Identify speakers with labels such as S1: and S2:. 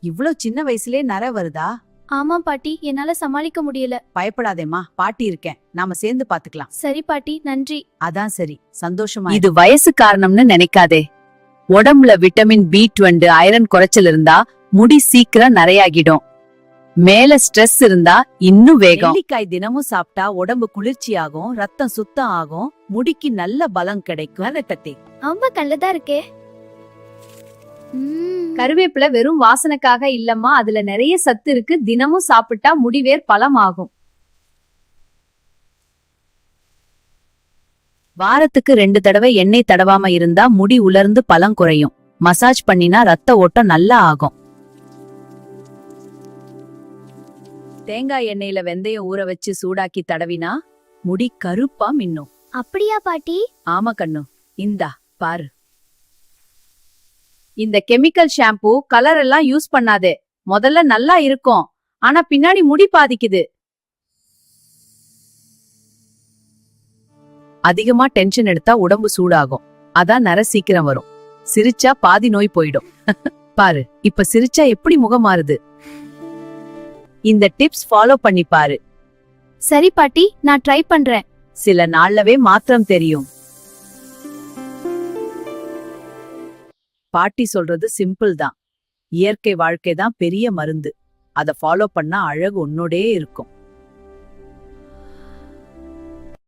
S1: இவ்ளோ சின்ன வயசுலயே நர வருதா?
S2: ஆமா பாட்டி, என்னால சமாளிக்க முடியல.
S1: பயப்படாதேம்மா, பாட்டி இருக்கேன். நாம சேர்ந்து பாத்துக்கலாம்.
S2: சரி பாட்டி, நன்றி.
S1: அதான் சரி, சந்தோஷமா
S3: இது வயசு காரணம்னு நினைக்காதே. உடம்புல விட்டமின் B12 ஐரன் குறைச்சல் இருந்தா முடி சீக்கிரம் நரையாகிடும். மேல ஸ்ட்ரெஸ் இருந்தா இன்னும் வேகம்.
S1: நெல்லிக்காய் தினமும் சாப்பிட்டா உடம்பு குளிர்ச்சியாகும், ரத்தம் சுத்தம் ஆகும், முடிக்கு நல்ல பலம் கிடைக்கும்.
S2: ரொம்ப நல்லதா இருக்கே.
S3: கருவேப்பிலை வெறும் வாசனைக்காக இல்லம்மா, அதுல நிறைய சத்து இருக்கு. தினமும் சாப்பிட்டா முடிவேர் பலம் ஆகும்.
S1: வாரத்துக்கு 2 தடவை எண்ணெய் தடவாம இருந்தா முடி உலர்ந்து பலம் குறையும். மசாஜ் பண்ணினா ரத்த ஓட்டம் நல்லா ஆகும். தேங்காய் எண்ணெயில வெந்தயம் ஊற வச்சு சூடாக்கி தடவினா முடி கருப்பா மின்னும்.
S2: அப்படியா பாட்டி?
S1: ஆமா கண்ணு, இந்தா பாரு.
S3: இந்த கெமிக்கல் ஷாம்பு கலர் எல்லாம் யூஸ் பண்ணாதே. முதல்ல நல்லா இருக்கும், ஆனா பின்னாடி முடி பாதிக்குது.
S1: அதிகமா டென்ஷன் எடுத்தா உடம்பு சூடாகும், அதான் நர சீக்கிரம் வரும். சிரிச்சா பாதி நோய் போயிடும். பாரு, இப்ப சிரிச்சா எப்படி முகம் மாறுது. இந்த டிப்ஸ் ஃபாலோ பண்ணி பாரு.
S2: சரி பாட்டி, நான் ட்ரை பண்றேன்.
S1: சில நாள்லவே மாற்றம் தெரியும். பாட்டி சொல்றது சிம்பிள் தான். இயற்கை வாழ்க்கை தான் பெரிய மருந்து. அத ஃபாலோ பண்ணா அழகு உன்னோடே இருக்கும்.